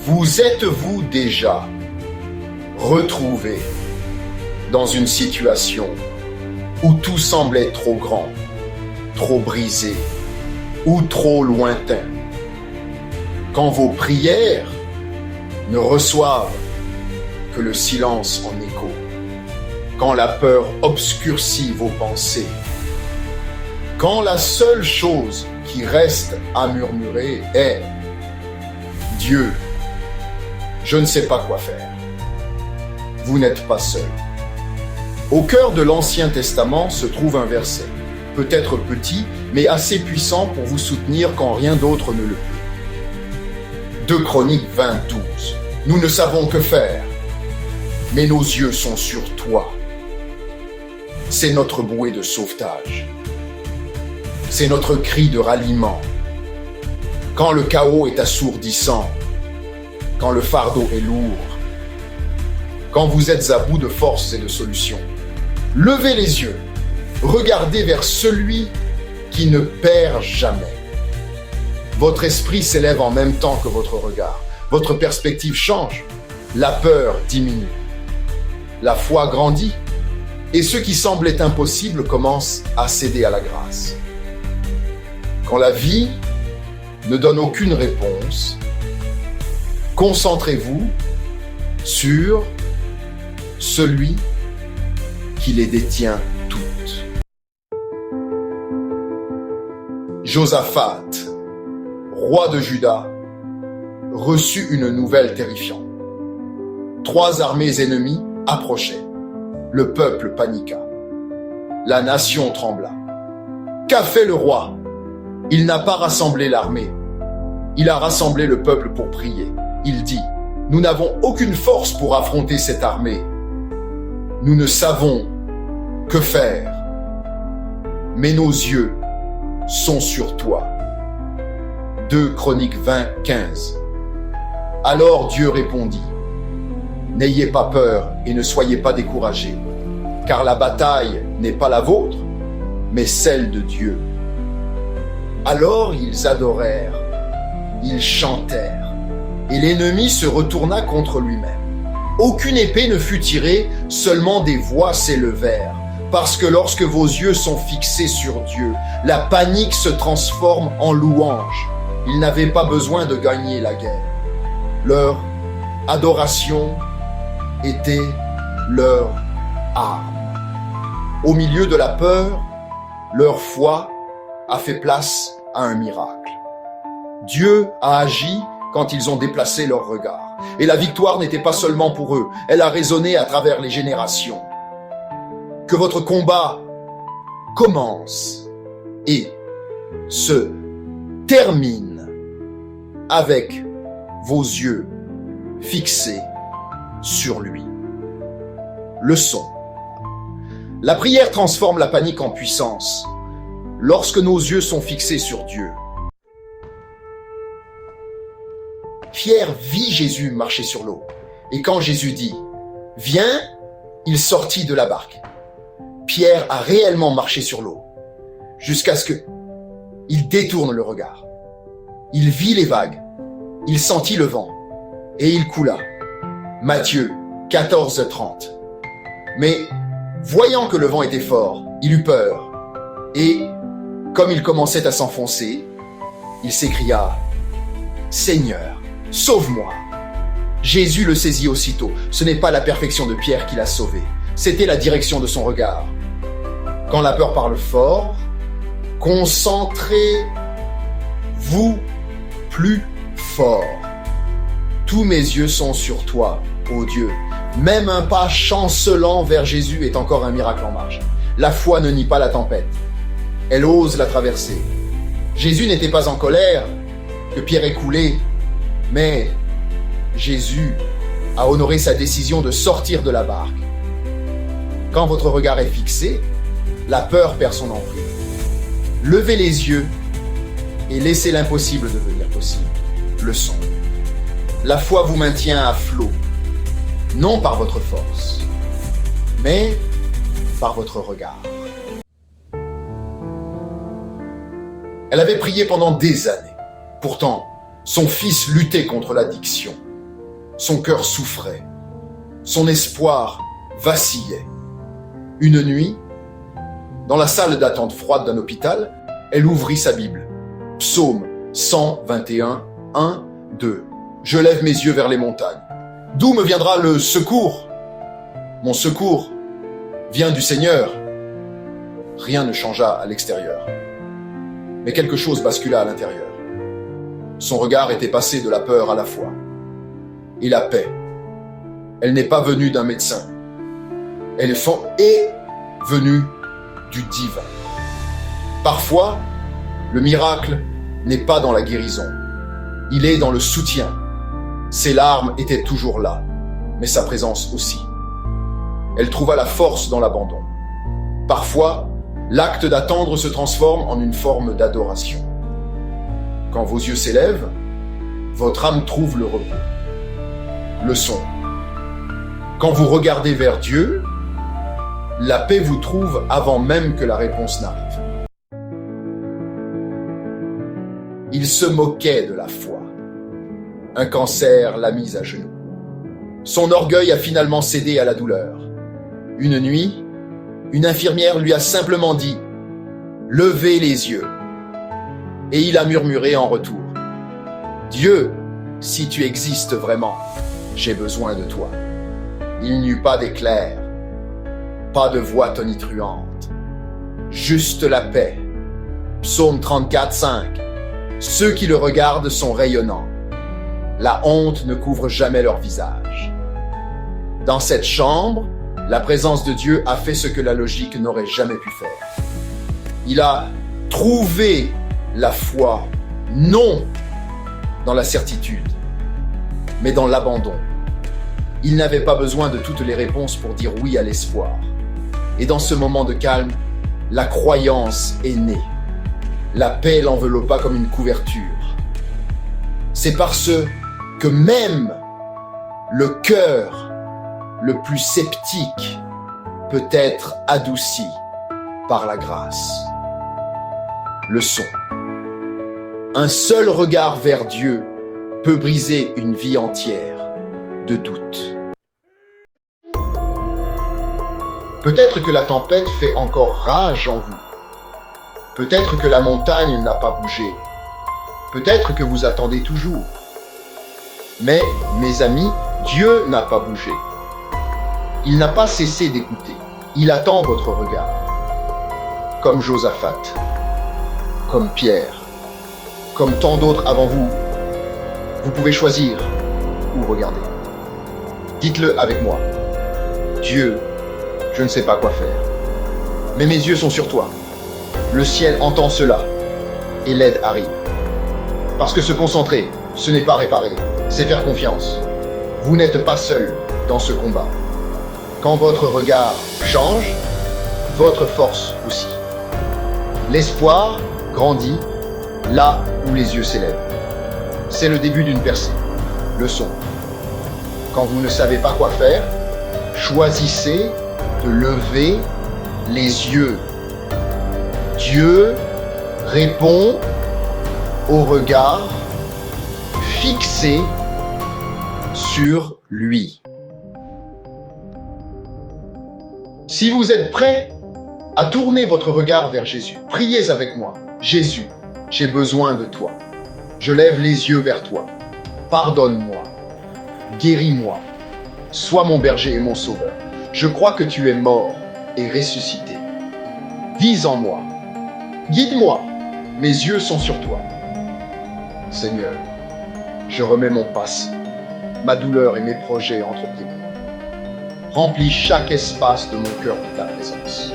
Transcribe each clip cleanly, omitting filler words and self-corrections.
Vous êtes-vous déjà retrouvé dans une situation où tout semblait trop grand, trop brisé ou trop lointain, quand vos prières ne reçoivent que le silence en écho, quand la peur obscurcit vos pensées, quand la seule chose qui reste à murmurer est « Dieu, je ne sais pas quoi faire ». Vous n'êtes pas seul. Au cœur de l'Ancien Testament se trouve un verset, peut-être petit, mais assez puissant pour vous soutenir quand rien d'autre ne le peut. 2 Chroniques 20:12. Nous ne savons que faire, mais nos yeux sont sur toi. C'est notre bouée de sauvetage. C'est notre cri de ralliement. Quand le chaos est assourdissant, quand le fardeau est lourd, quand vous êtes à bout de forces et de solutions, levez les yeux, regardez vers celui qui ne perd jamais. Votre esprit s'élève en même temps que votre regard. Votre perspective change. La peur diminue. La foi grandit. Et ce qui semblait impossible commence à céder à la grâce. Quand la vie ne donne aucune réponse, concentrez-vous sur celui qui les détient toutes. Josaphat, roi de Juda, reçut une nouvelle terrifiante. 3 armées ennemies approchaient. Le peuple paniqua. La nation trembla. Qu'a fait le roi? Il n'a pas rassemblé l'armée. Il a rassemblé le peuple pour prier. Il dit, « Nous n'avons aucune force pour affronter cette armée. Nous ne savons que faire. Mais nos yeux sont sur toi. » 2 Chroniques 20:15. Alors Dieu répondit, « N'ayez pas peur et ne soyez pas découragés, car la bataille n'est pas la vôtre, mais celle de Dieu. » Alors ils adorèrent, ils chantèrent, et l'ennemi se retourna contre lui-même. Aucune épée ne fut tirée, seulement des voix s'élevèrent, parce que lorsque vos yeux sont fixés sur Dieu, la panique se transforme en louange. Ils n'avaient pas besoin de gagner la guerre. Leur adoration était leur arme. Au milieu de la peur, leur foi a fait place à un miracle. Dieu a agi quand ils ont déplacé leur regard. Et la victoire n'était pas seulement pour eux, elle a résonné à travers les générations. Que votre combat commence et se termine avec vos yeux fixés sur lui. Leçon. La prière transforme la panique en puissance lorsque nos yeux sont fixés sur Dieu. Pierre vit Jésus marcher sur l'eau. Et quand Jésus dit « Viens », il sortit de la barque. Pierre a réellement marché sur l'eau jusqu'à ce qu'il détourne le regard. Il vit les vagues, il sentit le vent et il coula. Matthieu 14:30. Mais voyant que le vent était fort, il eut peur et, comme il commençait à s'enfoncer, il s'écria « Seigneur, sauve-moi !» Jésus le saisit aussitôt. Ce n'est pas la perfection de Pierre qui l'a sauvé, c'était la direction de son regard. Quand la peur parle fort, concentrez-vous plus fort. Tous mes yeux sont sur toi, ô Dieu. Même un pas chancelant vers Jésus est encore un miracle en marche. La foi ne nie pas la tempête. Elle ose la traverser. Jésus n'était pas en colère que Pierre ait coulé, mais Jésus a honoré sa décision de sortir de la barque. Quand votre regard est fixé, la peur perd son emprise. Levez les yeux et laissez l'impossible devenir possible. Leçon. La foi vous maintient à flot, non par votre force, mais par votre regard. Elle avait prié pendant des années. Pourtant, son fils luttait contre l'addiction. Son cœur souffrait. Son espoir vacillait. Une nuit, dans la salle d'attente froide d'un hôpital, elle ouvrit sa Bible. Psaume 121, 1, 2. Je lève mes yeux vers les montagnes. D'où me viendra le secours? Mon secours vient du Seigneur. Rien ne changea à l'extérieur. Mais quelque chose bascula à l'intérieur. Son regard était passé de la peur à la foi. Et la paix. Elle n'est pas venue d'un médecin. Elle est venue du divin. Parfois, le miracle n'est pas dans la guérison. Il est dans le soutien. Ses larmes étaient toujours là, mais sa présence aussi. Elle trouva la force dans l'abandon. Parfois, l'acte d'attendre se transforme en une forme d'adoration. Quand vos yeux s'élèvent, votre âme trouve le repos. Leçon. Quand vous regardez vers Dieu, la paix vous trouve avant même que la réponse n'arrive. Il se moquait de la foi. Un cancer l'a mise à genoux. Son orgueil a finalement cédé à la douleur. Une nuit, une infirmière lui a simplement dit « Levez les yeux ». Et il a murmuré en retour « Dieu, si tu existes vraiment, j'ai besoin de toi ». Il n'y eut pas d'éclair, pas de voix tonitruante, juste la paix. Psaume 34, 5. Ceux qui le regardent sont rayonnants. La honte ne couvre jamais leur visage. Dans cette chambre, la présence de Dieu a fait ce que la logique n'aurait jamais pu faire. Il a trouvé la foi, non dans la certitude, mais dans l'abandon. Il n'avait pas besoin de toutes les réponses pour dire oui à l'espoir. Et dans ce moment de calme, la croyance est née. La paix l'enveloppa comme une couverture. C'est parce que même le cœur le plus sceptique peut être adouci par la grâce. Leçon. Un seul regard vers Dieu peut briser une vie entière de doute. Peut-être que la tempête fait encore rage en vous. Peut-être que la montagne n'a pas bougé. Peut-être que vous attendez toujours. Mais, mes amis, Dieu n'a pas bougé. Il n'a pas cessé d'écouter. Il attend votre regard. Comme Josaphat, comme Pierre, comme tant d'autres avant vous, vous pouvez choisir où regarder. Dites-le avec moi. Dieu, je ne sais pas quoi faire. Mais mes yeux sont sur toi. Le ciel entend cela et l'aide arrive. Parce que se concentrer, ce n'est pas réparer, c'est faire confiance. Vous n'êtes pas seul dans ce combat. Quand votre regard change, votre force aussi. L'espoir grandit là où les yeux s'élèvent. C'est le début d'une percée. Leçon. Quand vous ne savez pas quoi faire, choisissez de lever les yeux. Dieu répond au regard fixé sur lui. Si vous êtes prêt à tourner votre regard vers Jésus, priez avec moi. Jésus, j'ai besoin de toi. Je lève les yeux vers toi. Pardonne-moi. Guéris-moi. Sois mon berger et mon sauveur. Je crois que tu es mort et ressuscité. Vis en moi. Guide-moi. Mes yeux sont sur toi. Seigneur, je remets mon passé, ma douleur et mes projets entre tes mains. Remplis chaque espace de mon cœur de ta présence.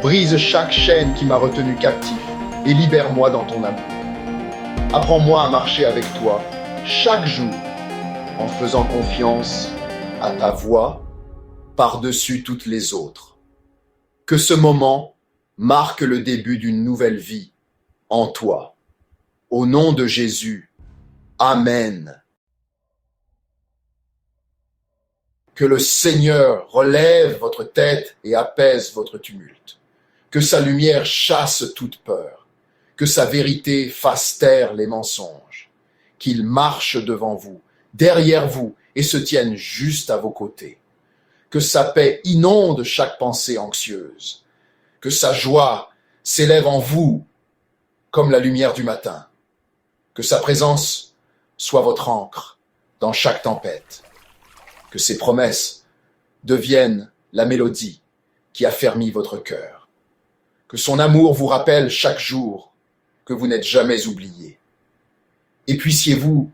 Brise chaque chaîne qui m'a retenu captif et libère-moi dans ton amour. Apprends-moi à marcher avec toi chaque jour en faisant confiance à ta voix par-dessus toutes les autres. Que ce moment marque le début d'une nouvelle vie en toi. Au nom de Jésus. Amen. Que le Seigneur relève votre tête et apaise votre tumulte. Que sa lumière chasse toute peur. Que sa vérité fasse taire les mensonges. Qu'il marche devant vous, derrière vous et se tienne juste à vos côtés. Que sa paix inonde chaque pensée anxieuse. Que sa joie s'élève en vous comme la lumière du matin. Que sa présence soit votre ancre dans chaque tempête. Que ses promesses deviennent la mélodie qui affermit votre cœur. Que son amour vous rappelle chaque jour que vous n'êtes jamais oublié. Et puissiez-vous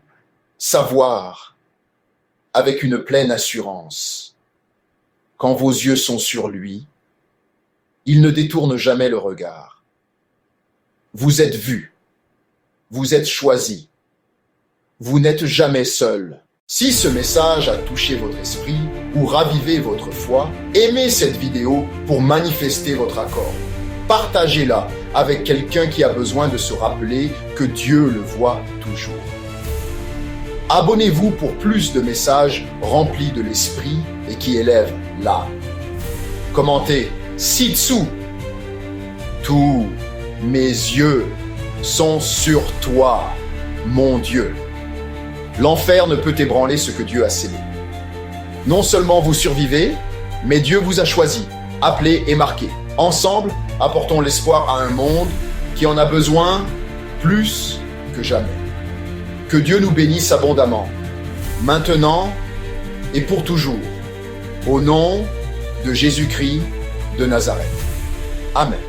savoir avec une pleine assurance, quand vos yeux sont sur lui, il ne détourne jamais le regard. Vous êtes vu, vous êtes choisi, vous n'êtes jamais seul. Si ce message a touché votre esprit ou ravivé votre foi, aimez cette vidéo pour manifester votre accord. Partagez-la avec quelqu'un qui a besoin de se rappeler que Dieu le voit toujours. Abonnez-vous pour plus de messages remplis de l'esprit et qui élèvent l'âme. Commentez ci-dessous. Tous mes yeux sont sur toi, mon Dieu. L'enfer ne peut ébranler ce que Dieu a scellé. Non seulement vous survivez, mais Dieu vous a choisi, appelé et marqué. Ensemble, apportons l'espoir à un monde qui en a besoin plus que jamais. Que Dieu nous bénisse abondamment, maintenant et pour toujours, au nom de Jésus-Christ de Nazareth. Amen.